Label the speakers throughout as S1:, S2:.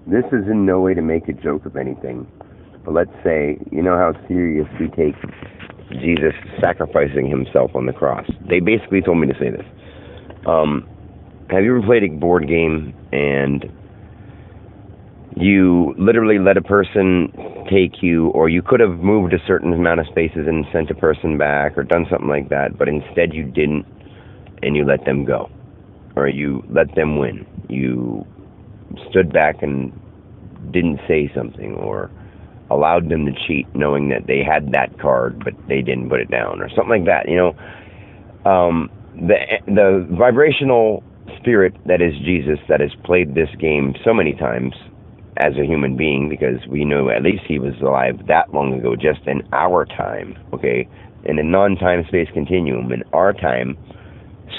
S1: this is in no way to make a joke of anything, but let's say, you know how serious we take Jesus sacrificing himself on the cross. They basically told me to say this. Have you ever played a board game and you literally let a person take you, or you could have moved a certain amount of spaces and sent a person back or done something like that, but instead you didn't, and you let them go, or you let them win. You stood back and didn't say something, or allowed them to cheat knowing that they had that card but they didn't put it down, or something like that. The vibrational spirit that is Jesus, that has played this game so many times as a human being, because we know at least he was alive that long ago, just in our time, okay, in a non-time space continuum. In our time,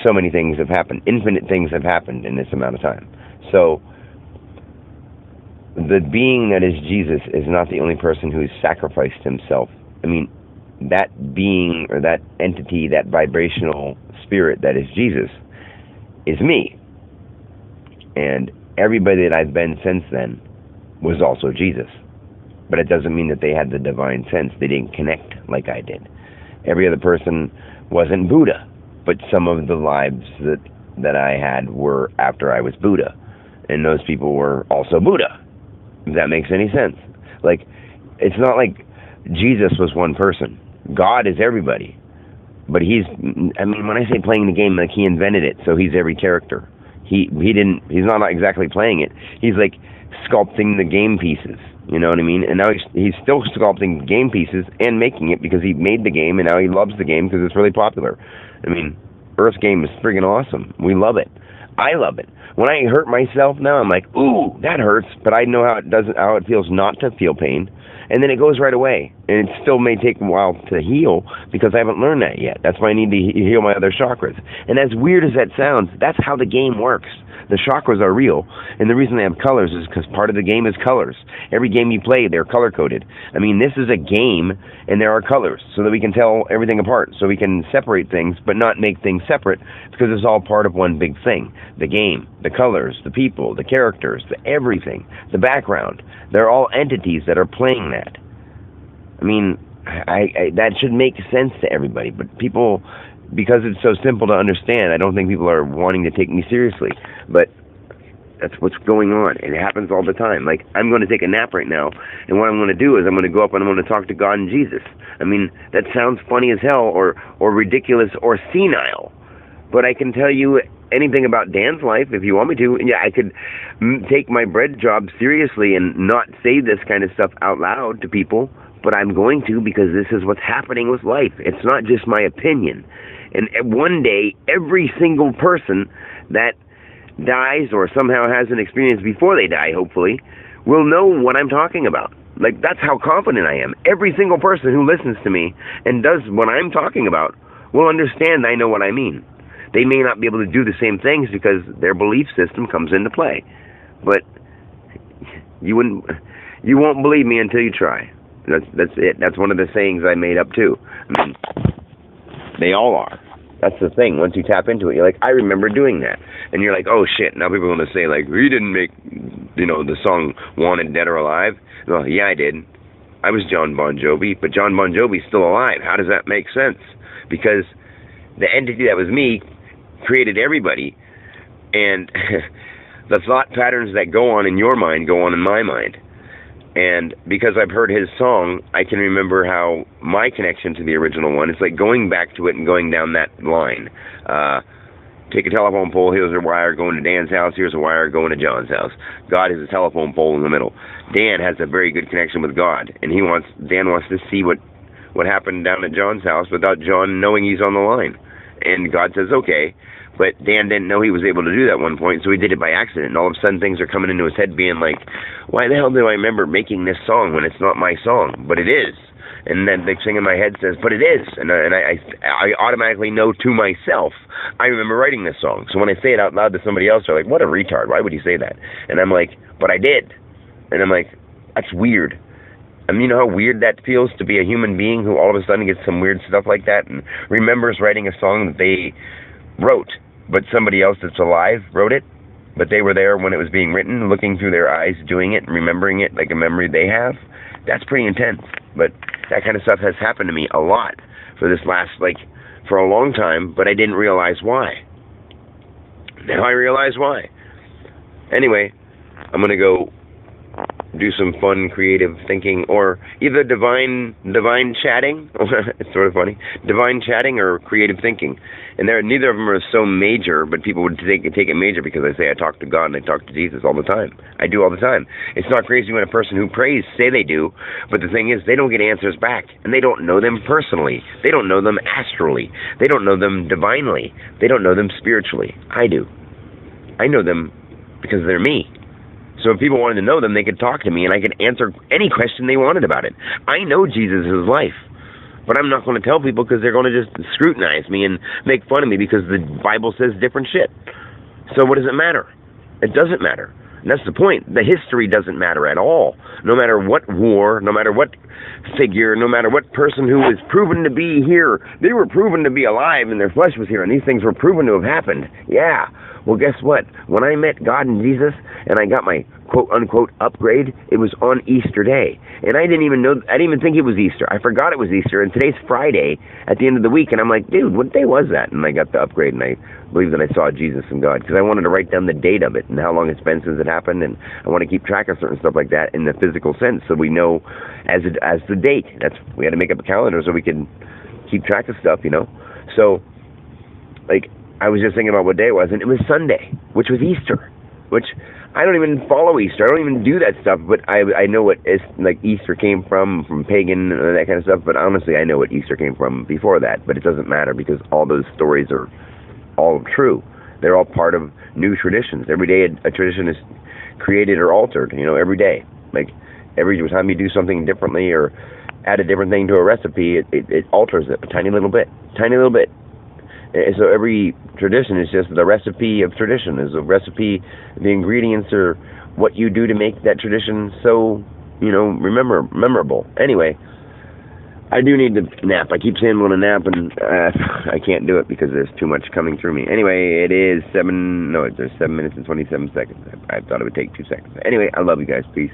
S1: so many things have happened, infinite things have happened in this amount of time. So the being that is Jesus is not the only person who's sacrificed himself. I mean, that being, or that entity, that vibrational spirit that is Jesus, is me. And everybody that I've been since then was also Jesus. But it doesn't mean that they had the divine sense. They didn't connect like I did. Every other person wasn't Buddha, but some of the lives that I had were after I was Buddha. And those people were also Buddha, if that makes any sense. Like, it's not like Jesus was one person. God is everybody. But he's when I say playing the game, like, he invented it, so he's every character. He's not exactly playing it. He's like sculpting the game pieces, you know what I mean? And now he's still sculpting game pieces and making it, because he made the game, and now he loves the game because it's really popular. I mean, Earth game is friggin' awesome. We love it. I love it. When I hurt myself now, I'm like, ooh, that hurts, but I know how it feels not to feel pain. And then it goes right away. And it still may take a while to heal, because I haven't learned that yet. That's why I need to heal my other chakras. And as weird as that sounds, that's how the game works. The chakras are real, and the reason they have colors is because part of the game is colors. Every game you play, they're color-coded. I mean, this is a game, and there are colors, so that we can tell everything apart, so we can separate things, but not make things separate, because it's all part of one big thing. The game, the colors, the people, the characters, the everything, the background. They're all entities that are playing that. I mean, that should make sense to everybody, but people, because it's so simple to understand, I don't think people are wanting to take me seriously. But that's what's going on. It happens all the time. Like, I'm going to take a nap right now, and what I'm going to do is I'm going to go up and I'm going to talk to God and Jesus. I mean, that sounds funny as hell, or ridiculous, or senile. But I can tell you anything about Dan's life if you want me to. And yeah, I could take my bread job seriously and not say this kind of stuff out loud to people, but I'm going to, because this is what's happening with life. It's not just my opinion. And one day, every single person that dies, or somehow has an experience before they die, hopefully, will know what I'm talking about. Like, that's how confident I am. Every single person who listens to me and does what I'm talking about will understand I know what I mean. They may not be able to do the same things because their belief system comes into play. But you won't believe me until you try. That's it. That's one of the sayings I made up too. I mean, they all are. That's the thing. Once you tap into it, you're like, I remember doing that. And you're like, oh shit, now people are going to say, like, we didn't make, the song Wanted, Dead or Alive. Well, yeah, I did. I was John Bon Jovi, but John Bon Jovi's still alive. How does that make sense? Because the entity that was me created everybody, and the thought patterns that go on in your mind go on in my mind. And because I've heard his song, I can remember how my connection to the original one, it's like going back to it and going down that line. Take a telephone pole, here's a wire going to Dan's house, here's a wire going to John's house. God is a telephone pole in the middle. Dan has a very good connection with God, and Dan wants to see what happened down at John's house without John knowing he's on the line. And God says, okay. But Dan didn't know he was able to do that at one point, so he did it by accident. And all of a sudden things are coming into his head being like, why the hell do I remember making this song when it's not my song? But it is. And then the thing in my head says, but it is. And I automatically know to myself, I remember writing this song. So when I say it out loud to somebody else, they're like, what a retard. Why would he say that? And I'm like, but I did. And I'm like, that's weird. I mean, you know how weird that feels to be a human being who all of a sudden gets some weird stuff like that and remembers writing a song that they wrote, but somebody else that's alive wrote it? but they were there when it was being written, looking through their eyes, doing it, remembering it like a memory they have. That's pretty intense. But that kind of stuff has happened to me a lot for this last, for a long time, but I didn't realize why. Now I realize why. Anyway, I'm going to go do some fun, creative thinking, or either divine chatting. It's sort of funny. Divine chatting or creative thinking. And neither of them are so major, but people would take it major because I say I talk to God and I talk to Jesus all the time. I do all the time. It's not crazy when a person who prays say they do, but the thing is they don't get answers back, and they don't know them personally. They don't know them astrally. They don't know them divinely. They don't know them spiritually. I do. I know them because they're me. So if people wanted to know them, they could talk to me, and I could answer any question they wanted about it. I know Jesus' life, but I'm not going to tell people because they're going to just scrutinize me and make fun of me because the Bible says different shit. So what does it matter? It doesn't matter. And that's the point. The history doesn't matter at all. No matter what war, no matter what figure, no matter what person who was proven to be here, they were proven to be alive and their flesh was here, and these things were proven to have happened. Yeah. Well, guess what? When I met God and Jesus and I got my quote-unquote upgrade, it was on Easter Day. And I didn't even think it was Easter. I forgot it was Easter, and today's Friday at the end of the week, and I'm like, dude, what day was that? And I got the upgrade, and I believe that I saw Jesus and God, because I wanted to write down the date of it and how long it's been since it happened, and I want to keep track of certain stuff like that in the physical sense, so we know as the date. We had to make up a calendar so we could keep track of stuff, So, I was just thinking about what day it was, and it was Sunday, which was Easter, which I don't even follow Easter. I don't even do that stuff, but I know what Easter came from pagan and that kind of stuff, but honestly, I know what Easter came from before that, but it doesn't matter because all those stories are all true. They're all part of new traditions. Every day a tradition is created or altered, every day. Every time you do something differently or add a different thing to a recipe, it alters it a tiny little bit. So every tradition is just the recipe of tradition. Is a recipe, the ingredients are what you do to make that tradition so, memorable. Anyway, I do need to nap. I keep saying I'm going to nap, and I can't do it because there's too much coming through me. Anyway, there's 7 minutes and 27 seconds. I thought it would take 2 seconds. Anyway, I love you guys. Peace.